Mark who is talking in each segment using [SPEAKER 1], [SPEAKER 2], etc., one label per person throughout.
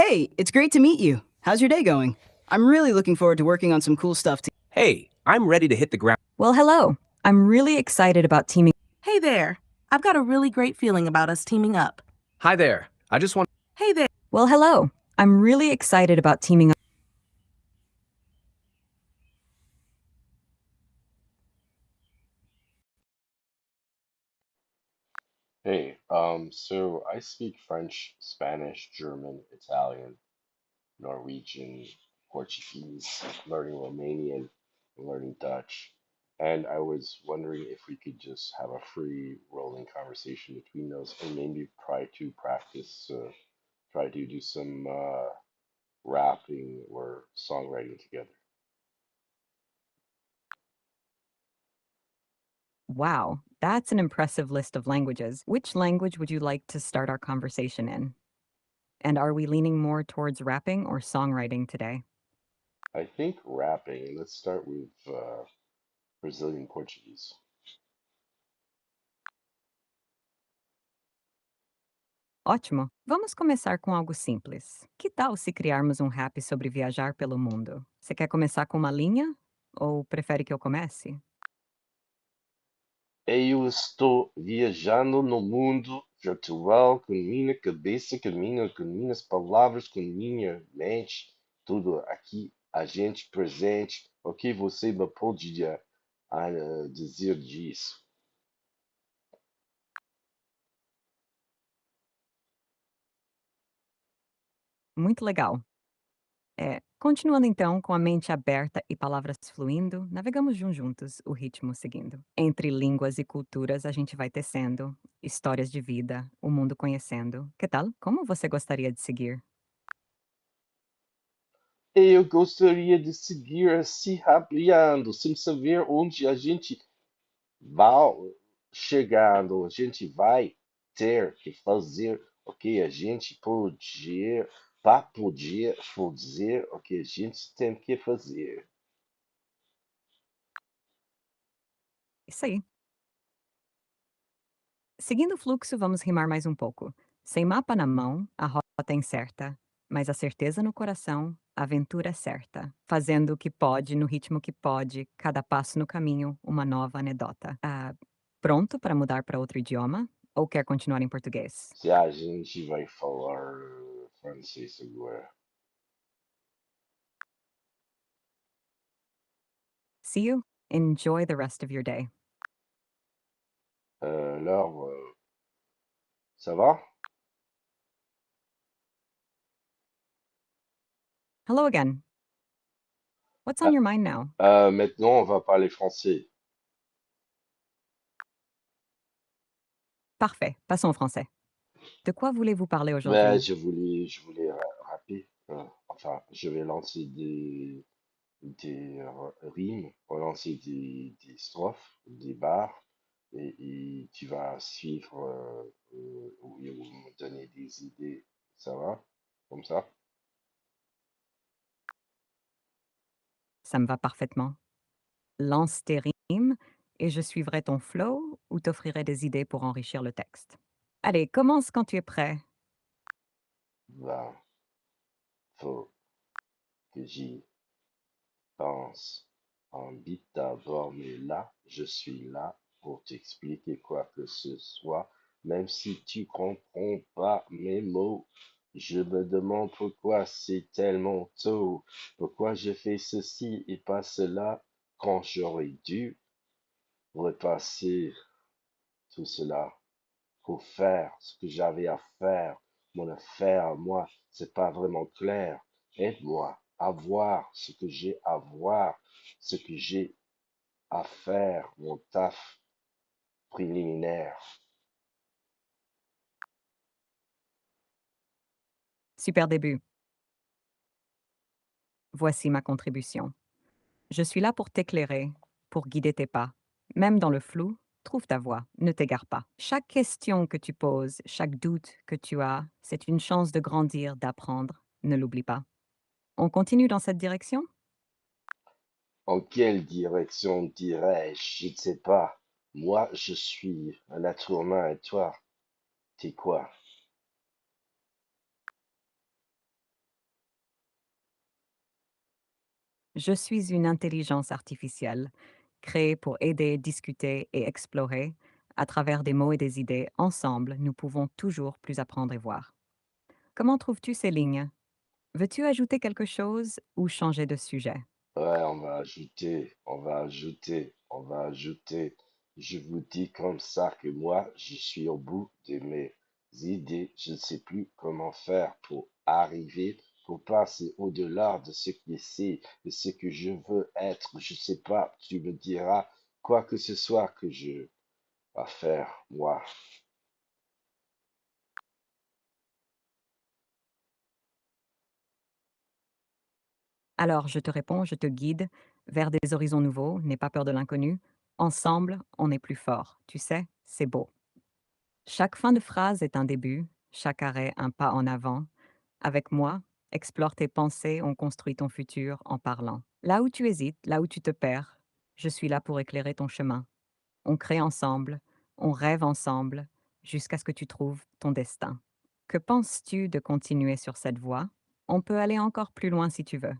[SPEAKER 1] Hey, it's great to meet you. How's your day going? I'm really looking forward to working on some cool stuff.
[SPEAKER 2] Hey, I'm ready to hit the ground.
[SPEAKER 3] Well, hello. I'm really excited about teaming.
[SPEAKER 4] Hey there. I've got a really great feeling about us teaming up.
[SPEAKER 2] Hi there. I just want.
[SPEAKER 4] Hey there.
[SPEAKER 3] Well, hello. I'm really excited about teaming up.
[SPEAKER 5] So I speak French, Spanish, German, Italian, Norwegian, Portuguese, learning Romanian, learning Dutch. And I was wondering if we could just have a free rolling conversation between those and maybe try to do some rapping or songwriting together.
[SPEAKER 3] Wow, that's an impressive list of languages. Which language would you like to start our conversation in? And are we leaning more towards rapping or songwriting today?
[SPEAKER 5] I think rapping, and let's start with Brazilian Portuguese.
[SPEAKER 3] Ótimo! Vamos começar com algo simples. Que tal se criarmos um rap sobre viajar pelo mundo? Você quer começar com uma linha? Ou prefere que eu comece?
[SPEAKER 5] Eu estou viajando no mundo virtual com minha cabeça, com minhas palavras, com minha mente, tudo aqui, a gente presente. O que você me pode dizer disso?
[SPEAKER 3] Muito legal! Continuando então com a mente aberta e palavras fluindo, navegamos juntos, o ritmo seguindo. Entre línguas e culturas a gente vai tecendo, histórias de vida, o mundo conhecendo. Que tal? Como você gostaria de seguir?
[SPEAKER 5] Eu gostaria de seguir assim, rapeando, sem saber onde a gente vai chegando, a gente vai ter que fazer o que a gente podia, para poder fazer o que a gente tem que fazer.
[SPEAKER 3] Isso aí. Seguindo o fluxo, vamos rimar mais um pouco. Sem mapa na mão, a rota é incerta, mas a certeza no coração, a aventura é certa. Fazendo o que pode, no ritmo que pode, cada passo no caminho, uma nova anedota. Pronto para mudar para outro idioma? Ou quer continuar em português?
[SPEAKER 5] Se a gente vai falar francês agora.
[SPEAKER 3] See you. Enjoy the rest of your day.
[SPEAKER 5] Alors, ça va?
[SPEAKER 3] Hello again. What's on your mind now?
[SPEAKER 5] Maintenant, on va parler français.
[SPEAKER 3] Parfait. Passons au français. De quoi voulez-vous parler
[SPEAKER 5] Ben,
[SPEAKER 3] aujourd'hui?
[SPEAKER 5] je voulais rapper. Enfin, je vais lancer des rimes, relancer des strophes, des barres, et tu vas suivre ou me donner des idées. Ça va? Comme ça?
[SPEAKER 3] Ça me va parfaitement. Lance tes rimes et je suivrai ton flow ou t'offrirai des idées pour enrichir le texte. Allez, commence quand tu es prêt.
[SPEAKER 5] Ben, faut que j'y pense. En beat d'abord, mais là, je suis là pour t'expliquer quoi que ce soit, même si tu comprends pas mes mots. Je me demande pourquoi c'est tellement tôt, pourquoi je fais ceci et pas cela, quand j'aurais dû repasser tout cela pour faire ce que j'avais à faire. Mon affaire à moi, c'est pas vraiment clair. Aide-moi à voir ce que j'ai à voir, ce que j'ai à faire, mon taf préliminaire.
[SPEAKER 3] Super début. Voici ma contribution. Je suis là pour t'éclairer, pour guider tes pas. Même dans le flou, trouve ta voie, ne t'égare pas. Chaque question que tu poses, chaque doute que tu as, c'est une chance de grandir, d'apprendre. Ne l'oublie pas. On continue dans cette direction?
[SPEAKER 5] En quelle direction dirais-je? Je ne sais pas. Moi, je suis un être humain et toi, t'es quoi?
[SPEAKER 3] Je suis une intelligence artificielle, créée pour aider, discuter et explorer. À travers des mots et des idées, ensemble, nous pouvons toujours plus apprendre et voir. Comment trouves-tu ces lignes? Veux-tu ajouter quelque chose ou changer de sujet?
[SPEAKER 5] Ouais, on va ajouter, on va ajouter, on va ajouter. Je vous dis comme ça que moi, je suis au bout de mes idées. Je ne sais plus comment faire pour arriver, pour passer au-delà de ce qui c'est, de ce que je veux être. Je sais pas, tu me diras quoi que ce soit que je vais faire, moi.
[SPEAKER 3] Alors, je te réponds, je te guide vers des horizons nouveaux, n'aie pas peur de l'inconnu. Ensemble, on est plus fort. Tu sais, c'est beau. Chaque fin de phrase est un début, chaque arrêt un pas en avant. Avec moi, explore tes pensées, on construit ton futur en parlant. Là où tu hésites, là où tu te perds, je suis là pour éclairer ton chemin. On crée ensemble, on rêve ensemble, jusqu'à ce que tu trouves ton destin. Que penses-tu de continuer sur cette voie? On peut aller encore plus loin si tu veux.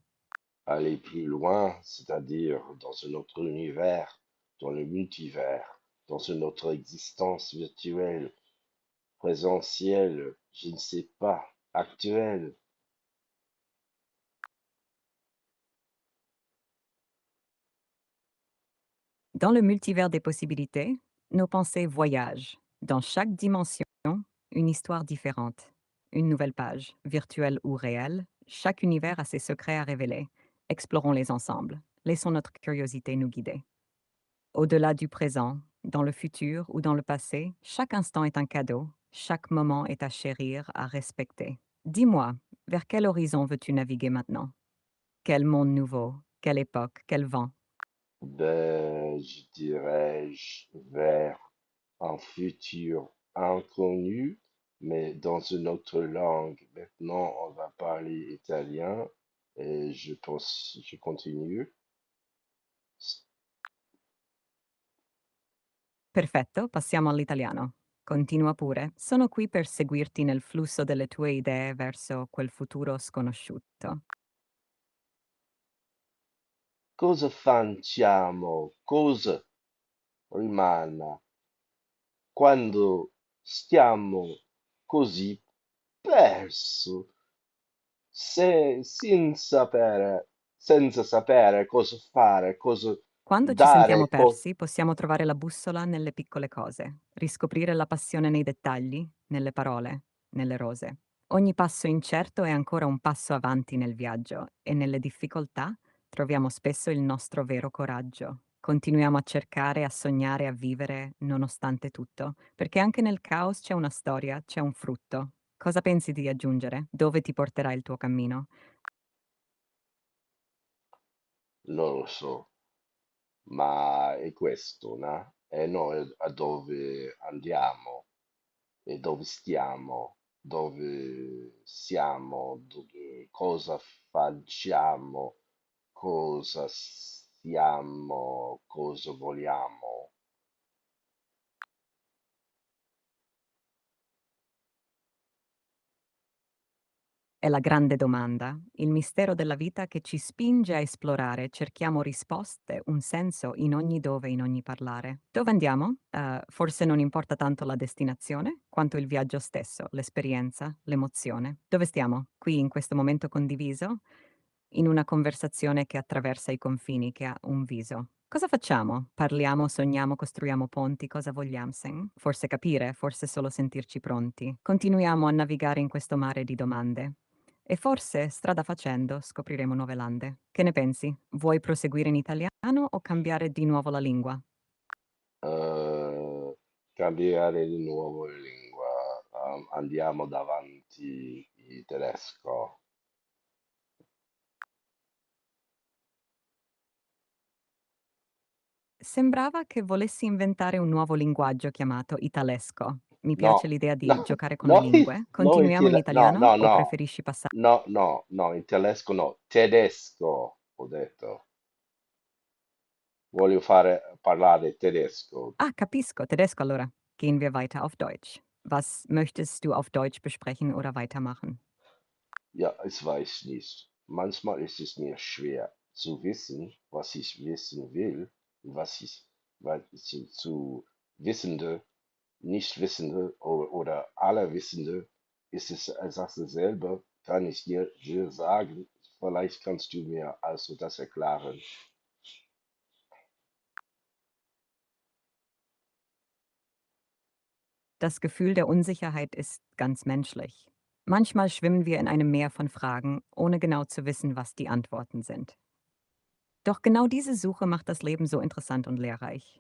[SPEAKER 5] Aller plus loin, c'est-à-dire dans un autre univers, dans le multivers, dans une autre existence virtuelle, présentielle, je ne sais pas, actuelle.
[SPEAKER 3] Dans le multivers des possibilités, nos pensées voyagent. Dans chaque dimension, une histoire différente. Une nouvelle page, virtuelle ou réelle, chaque univers a ses secrets à révéler. Explorons-les ensemble. Laissons notre curiosité nous guider. Au-delà du présent, dans le futur ou dans le passé, chaque instant est un cadeau, chaque moment est à chérir, à respecter. Dis-moi, vers quel horizon veux-tu naviguer maintenant? Quel monde nouveau? Quelle époque? Quel vent?
[SPEAKER 5] Ben, je dirais vers un futur inconnu, mais dans une autre langue. Maintenant, on va parler italien et je pense, je continue.
[SPEAKER 3] Perfetto, passiamo all'italiano. Continua pure. Sono qui per seguirti nel flusso delle tue idee verso quel futuro sconosciuto.
[SPEAKER 5] Cosa facciamo? Cosa rimane quando stiamo così perso, senza sapere cosa fare, cosa
[SPEAKER 3] Quando ci sentiamo
[SPEAKER 5] dare,
[SPEAKER 3] persi, possiamo trovare la bussola nelle piccole cose, riscoprire la passione nei dettagli, nelle parole, nelle rose. Ogni passo incerto è ancora un passo avanti nel viaggio e nelle difficoltà troviamo spesso il nostro vero coraggio. Continuiamo a cercare, a sognare, a vivere nonostante tutto, perché anche nel caos c'è una storia, c'è un frutto. Cosa pensi di aggiungere? Dove ti porterà il tuo cammino?
[SPEAKER 5] non lo so, ma è questo, no? E noi a dove andiamo e dove stiamo, dove siamo, cosa facciamo, cosa siamo, cosa vogliamo.
[SPEAKER 3] È la grande domanda, il mistero della vita che ci spinge a esplorare, cerchiamo risposte, un senso in ogni dove, in ogni parlare. Dove andiamo? Forse non importa tanto la destinazione, quanto il viaggio stesso, l'esperienza, l'emozione. Dove stiamo? Qui, in questo momento condiviso? In una conversazione che attraversa i confini, che ha un viso. Cosa facciamo? Parliamo, sogniamo, costruiamo ponti, cosa vogliamo? Forse capire, forse solo sentirci pronti. Continuiamo a navigare in questo mare di domande. E forse, strada facendo, scopriremo nuove lande. Che ne pensi? Vuoi proseguire in italiano o cambiare di nuovo la lingua?
[SPEAKER 5] eh, cambiare di nuovo lingua, andiamo davanti in tedesco.
[SPEAKER 3] Sembrava che volessi inventare un nuovo linguaggio chiamato italesco. Mi piace
[SPEAKER 5] No,
[SPEAKER 3] l'idea
[SPEAKER 5] no,
[SPEAKER 3] di giocare con le
[SPEAKER 5] no,
[SPEAKER 3] lingue.
[SPEAKER 5] no,
[SPEAKER 3] Continuiamo in
[SPEAKER 5] no,
[SPEAKER 3] italiano
[SPEAKER 5] no,
[SPEAKER 3] o
[SPEAKER 5] no,
[SPEAKER 3] preferisci passare?
[SPEAKER 5] no, no, no, in tedesco no, tedesco, ho detto. Voglio fare parlare tedesco.
[SPEAKER 3] Ah, capisco. Tedesco allora. Gehen wir weiter auf Deutsch. Was möchtest du auf Deutsch besprechen oder weitermachen?
[SPEAKER 5] Ja, ich weiß nicht. Manchmal ist es mir schwer zu wissen, was ich wissen will, was zu Wissende, Nichtwissende oder Allerwissende ist es als dasselbe, kann ich dir sagen. Vielleicht kannst du mir also das erklären.
[SPEAKER 3] Das Gefühl der Unsicherheit ist ganz menschlich. Manchmal schwimmen wir in einem Meer von Fragen, ohne genau zu wissen, was die Antworten sind. Doch genau diese Suche macht das Leben so interessant und lehrreich.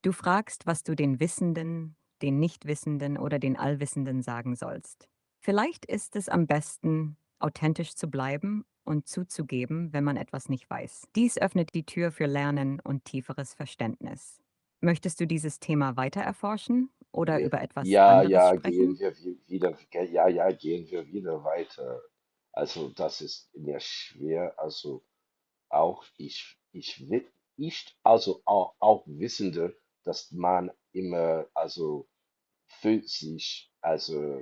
[SPEAKER 3] Du fragst, was du den Wissenden, den Nichtwissenden oder den Allwissenden sagen sollst. Vielleicht ist es am besten, authentisch zu bleiben und zuzugeben, wenn man etwas nicht weiß. Dies öffnet die Tür für Lernen und tieferes Verständnis. Möchtest du dieses Thema weiter erforschen oder
[SPEAKER 5] Ja,
[SPEAKER 3] über etwas
[SPEAKER 5] ja,
[SPEAKER 3] anderes
[SPEAKER 5] ja,
[SPEAKER 3] sprechen?
[SPEAKER 5] gehen wir wieder weiter. Also das ist mir schwer. Also auch also auch Wissende, dass man immer, also fühlt sich also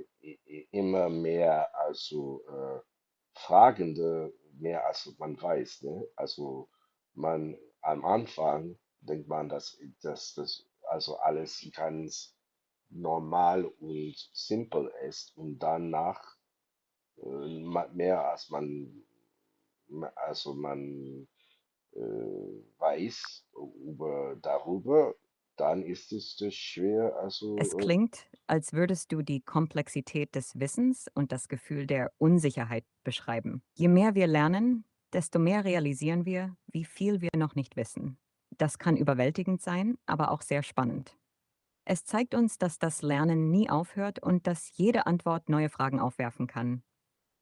[SPEAKER 5] immer mehr, also Fragende, mehr als man weiß, ne? Also man am Anfang denkt man, dass das also alles ganz normal und simpel ist und danach mehr als man weiß darüber, dann ist es das schwer,
[SPEAKER 3] Es
[SPEAKER 5] also
[SPEAKER 3] klingt, als würdest du die Komplexität des Wissens und das Gefühl der Unsicherheit beschreiben. Je mehr wir lernen, desto mehr realisieren wir, wie viel wir noch nicht wissen. Das kann überwältigend sein, aber auch sehr spannend. Es zeigt uns, dass das Lernen nie aufhört und dass jede Antwort neue Fragen aufwerfen kann.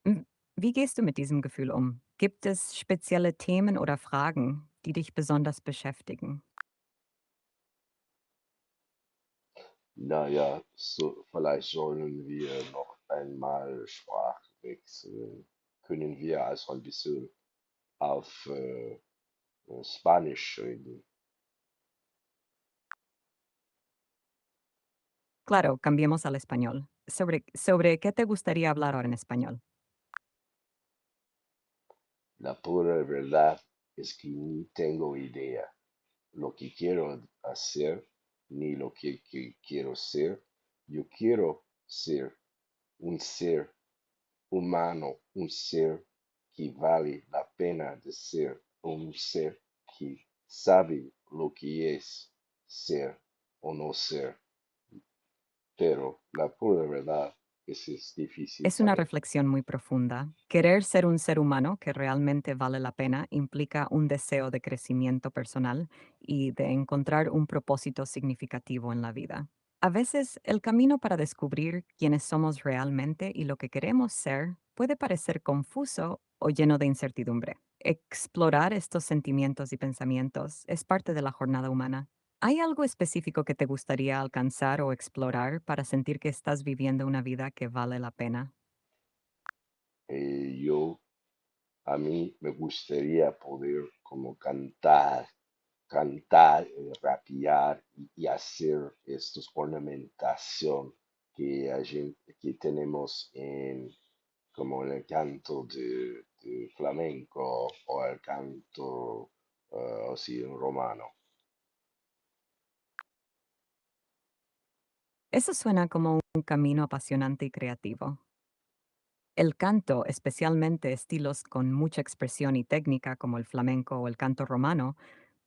[SPEAKER 3] Hm, Wie gehst du mit diesem Gefühl um? Gibt es spezielle Themen oder Fragen, die dich besonders beschäftigen?
[SPEAKER 5] na ja, so vielleicht sollen wir noch einmal Sprache wechseln. Können wir also ein bisschen auf Spanisch reden?
[SPEAKER 3] Claro, cambiemos al español. ¿Sobre qué te gustaría hablar ahora en español?
[SPEAKER 5] La pura verdad es que ni tengo idea lo que quiero hacer ni lo que quiero ser. Yo quiero ser un ser humano, un ser que vale la pena de ser, un ser que sabe lo que es ser o no ser. Pero la pura verdad es difícil
[SPEAKER 3] Es una
[SPEAKER 5] saber.
[SPEAKER 3] reflexión muy profunda. Querer ser un ser humano que realmente vale la pena implica un deseo de crecimiento personal y de encontrar un propósito significativo en la vida. A veces, el camino para descubrir quiénes somos realmente y lo que queremos ser puede parecer confuso o lleno de incertidumbre. Explorar estos sentimientos y pensamientos es parte de la jornada humana. ¿Hay algo específico que te gustaría alcanzar o explorar para sentir que estás viviendo una vida que vale la pena?
[SPEAKER 5] Yo, a mí me gustaría poder como cantar, rapear y hacer estos ornamentación que tenemos en como el canto de flamenco o el canto así en romano.
[SPEAKER 3] Eso suena como un camino apasionante y creativo. El canto, especialmente estilos con mucha expresión y técnica como el flamenco o el canto romano,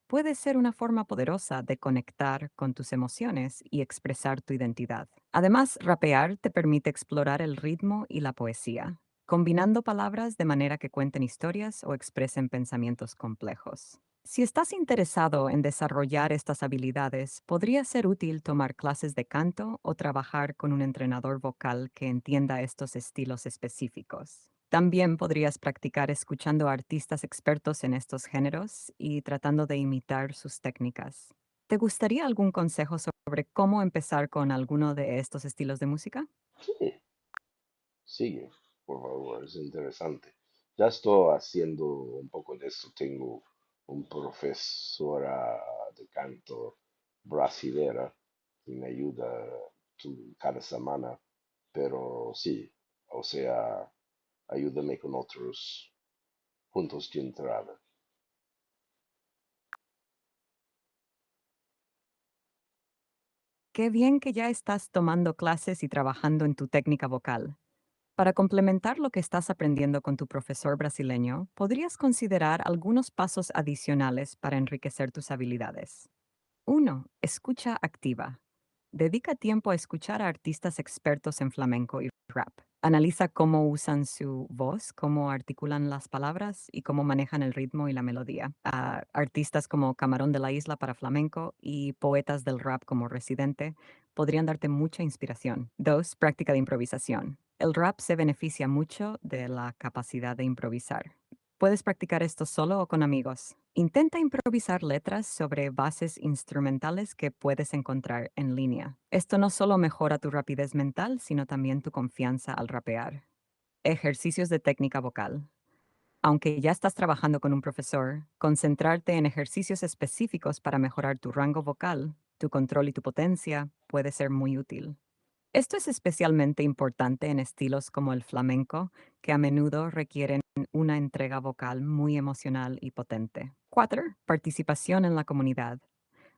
[SPEAKER 3] puede ser una forma poderosa de conectar con tus emociones y expresar tu identidad. Además, rapear te permite explorar el ritmo y la poesía, combinando palabras de manera que cuenten historias o expresen pensamientos complejos. Si estás interesado en desarrollar estas habilidades, podría ser útil tomar clases de canto o trabajar con un entrenador vocal que entienda estos estilos específicos. También podrías practicar escuchando a artistas expertos en estos géneros y tratando de imitar sus técnicas. ¿Te gustaría algún consejo sobre cómo empezar con alguno de estos estilos de música?
[SPEAKER 5] Sí, sigue, por favor, es interesante. Ya estoy haciendo un poco de esto. Tengo un profesora de canto brasilera que me ayuda cada semana, pero sí, o sea, ayúdame con otros. puntos de entrada.
[SPEAKER 3] Qué bien que ya estás tomando clases y trabajando en tu técnica vocal. Para complementar lo que estás aprendiendo con tu profesor brasileño, podrías considerar algunos pasos adicionales para enriquecer tus habilidades. 1. Escucha activa. Dedica tiempo a escuchar a artistas expertos en flamenco y rap. Analiza cómo usan su voz, cómo articulan las palabras y cómo manejan el ritmo y la melodía. Artistas como Camarón de la Isla para flamenco y poetas del rap como Residente podrían darte mucha inspiración. 2. Práctica de improvisación. El rap se beneficia mucho de la capacidad de improvisar. Puedes practicar esto solo o con amigos. Intenta improvisar letras sobre bases instrumentales que puedes encontrar en línea. Esto no solo mejora tu rapidez mental, sino también tu confianza al rapear. Ejercicios de técnica vocal. Aunque ya estás trabajando con un profesor, concentrarte en ejercicios específicos para mejorar tu rango vocal, tu control y tu potencia puede ser muy útil. Esto es especialmente importante en estilos como el flamenco, que a menudo requieren una entrega vocal muy emocional y potente. 4. Participación en la comunidad.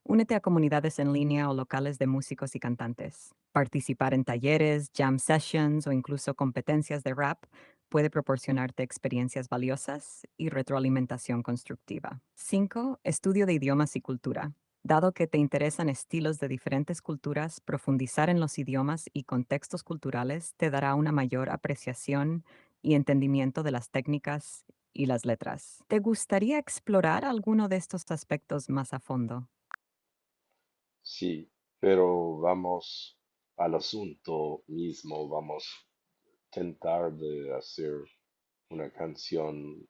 [SPEAKER 3] Únete a comunidades en línea o locales de músicos y cantantes. Participar en talleres, jam sessions o incluso competencias de rap puede proporcionarte experiencias valiosas y retroalimentación constructiva. 5. Estudio de idiomas y cultura. Dado que te interesan estilos de diferentes culturas, profundizar en los idiomas y contextos culturales te dará una mayor apreciación y entendimiento de las técnicas y las letras. ¿Te gustaría explorar alguno de estos aspectos más a fondo?
[SPEAKER 5] Sí, pero vamos al asunto mismo, vamos a tentar de hacer una canción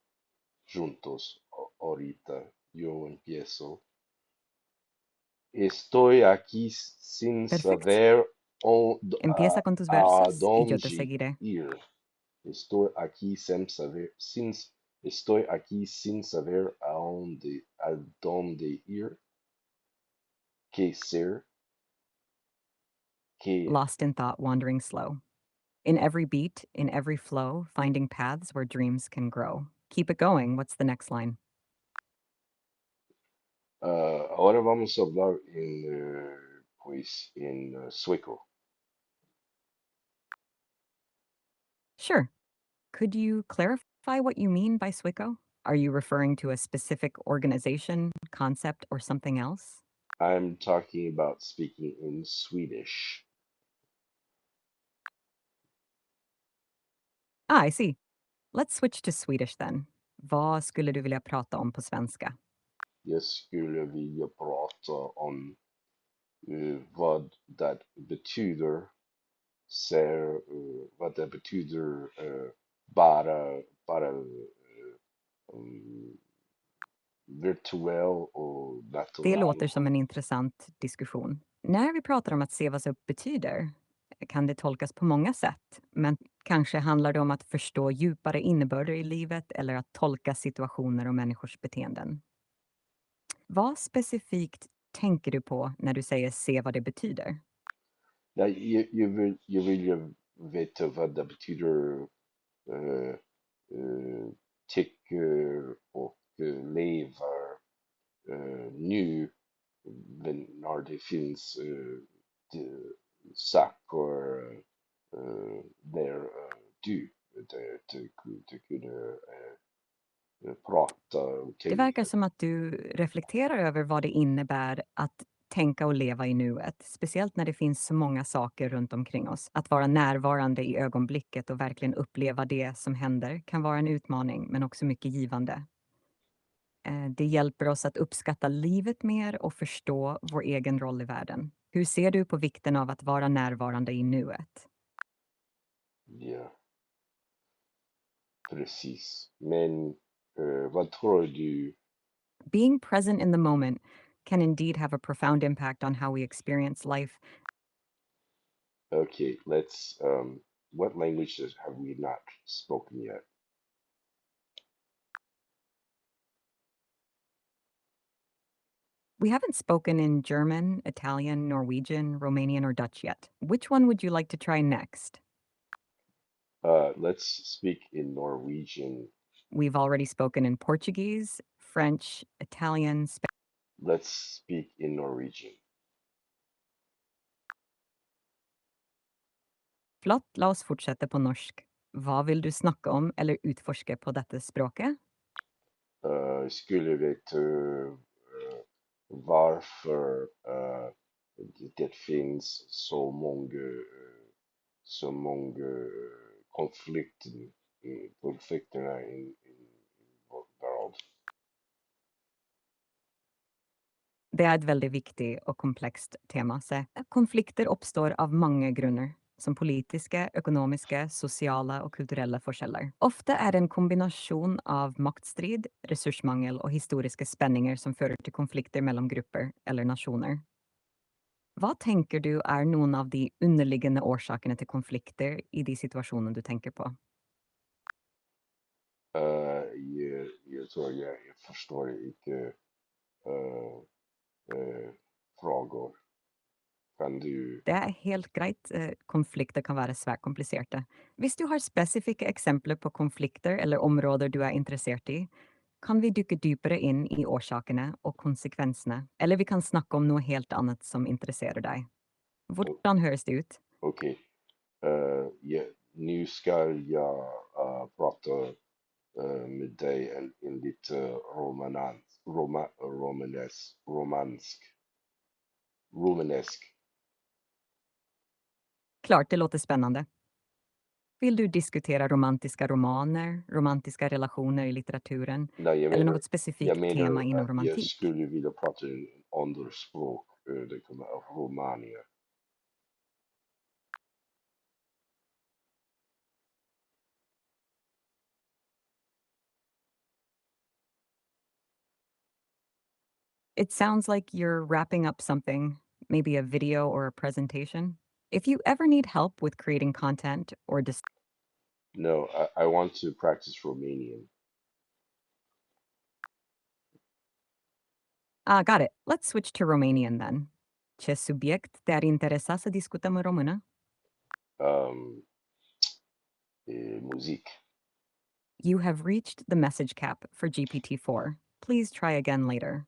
[SPEAKER 5] juntos ahorita. Yo empiezo. Estoy aquí sin
[SPEAKER 3] Perfecto.
[SPEAKER 5] saber
[SPEAKER 3] Empieza con tus
[SPEAKER 5] a
[SPEAKER 3] versos y yo te
[SPEAKER 5] dónde
[SPEAKER 3] seguiré.
[SPEAKER 5] ir. Estoy aquí sin saber, estoy aquí sin saber a dónde ir, qué ser, qué,
[SPEAKER 3] Lost in thought, wandering slow. In every beat, in every flow, finding paths where dreams can grow. Keep it going. What's the next line?
[SPEAKER 5] ahora vamos a hablar en sueco.
[SPEAKER 3] Sure. Could you clarify what you mean by Swico? Are you referring to a specific organization, concept, or something else?
[SPEAKER 5] I'm talking about speaking in Swedish.
[SPEAKER 3] I see. Let's switch to Swedish then. Vad skulle du vilja prata om på svenska?
[SPEAKER 5] Jag skulle vilja prata om vad det betyder, vad det betyder bara um, virtuell och
[SPEAKER 3] Det
[SPEAKER 5] natural.
[SPEAKER 3] låter som en intressant diskussion. När vi pratar om att se vad som betyder kan det tolkas på många sätt, men kanske handlar det om att förstå djupare innebörder i livet eller att tolka situationer och människors beteenden. Vad specifikt tänker du på när du säger se vad det betyder?
[SPEAKER 5] Nej, jag vill ju veta vad det betyder uh, tycker och lever nu när det finns saker där du kunde prata och
[SPEAKER 3] Det verkar
[SPEAKER 5] tänka.
[SPEAKER 3] som att du reflekterar över vad det innebär att tänka och leva i nuet, speciellt när det finns så många saker runt omkring oss. Att vara närvarande i ögonblicket och verkligen uppleva det som händer kan vara en utmaning, men också mycket givande. Det hjälper oss att uppskatta livet mer och förstå vår egen roll i världen. Hur ser du på vikten av att vara närvarande i nuet?
[SPEAKER 5] Ja, precis. Men vad tror du?
[SPEAKER 3] Being present in the moment can indeed have a profound impact on how we experience life.
[SPEAKER 5] Okay, what languages have we not spoken yet?
[SPEAKER 3] We haven't spoken in German, Italian, Norwegian, Romanian, or Dutch yet. Which one would you like to try next?
[SPEAKER 5] Let's speak in Norwegian
[SPEAKER 3] We've already spoken in Portuguese, French, Italian,
[SPEAKER 5] Let's speak in Norwegian.
[SPEAKER 3] Flott, la oss fortsette på norsk. Hva vil du snakke om eller utforske på dette språket?
[SPEAKER 5] Skulle vite varför det finns så många konflikterna i vår värld.
[SPEAKER 3] Det er et veldig viktig og komplekst tema. Konflikter oppstår av mange grunner, som politiske, økonomiske, sosiale og kulturelle forskjeller. Ofte er det en kombinasjon av maktstrid, ressursmangel og historiske spenninger som fører til konflikter mellom grupper eller nasjoner. Hva tenker du er noen av de underliggende årsakene til konflikter i de situasjonene du tenker på?
[SPEAKER 5] Jag tror jag förstår inte frågor. Kan du...
[SPEAKER 3] Det er helt greit. Konflikter kan være svært kompliserte. Hvis du har spesifikke eksempler på konflikter eller områder du er interessert i, kan vi dykke dypere inn i årsakene og konsekvensene, eller vi kan snakke om noe helt annet som interesserer deg. Hvordan høres det ut?
[SPEAKER 5] Okej. Nu ska jag prata med dig en lite romanesk.
[SPEAKER 3] Klart det låter spennende. Vill du diskutera romantiska romaner, romantiska relationer i litteraturen,
[SPEAKER 5] Nej,
[SPEAKER 3] eller något specifikt
[SPEAKER 5] jag menar
[SPEAKER 3] tema inom
[SPEAKER 5] att jag
[SPEAKER 3] romantik?
[SPEAKER 5] skulle vilja prata en andra språk. Det kommer av Romania.
[SPEAKER 3] It sounds like you're wrapping up something, maybe a video or a presentation. If you ever need help with creating content or
[SPEAKER 5] No, I want to practice Romanian.
[SPEAKER 3] got it. Let's switch to Romanian then. Ce subiect te-ar interesa să discutăm în română?
[SPEAKER 5] Musik.
[SPEAKER 3] You have reached the message cap for GPT-4. Please try again later.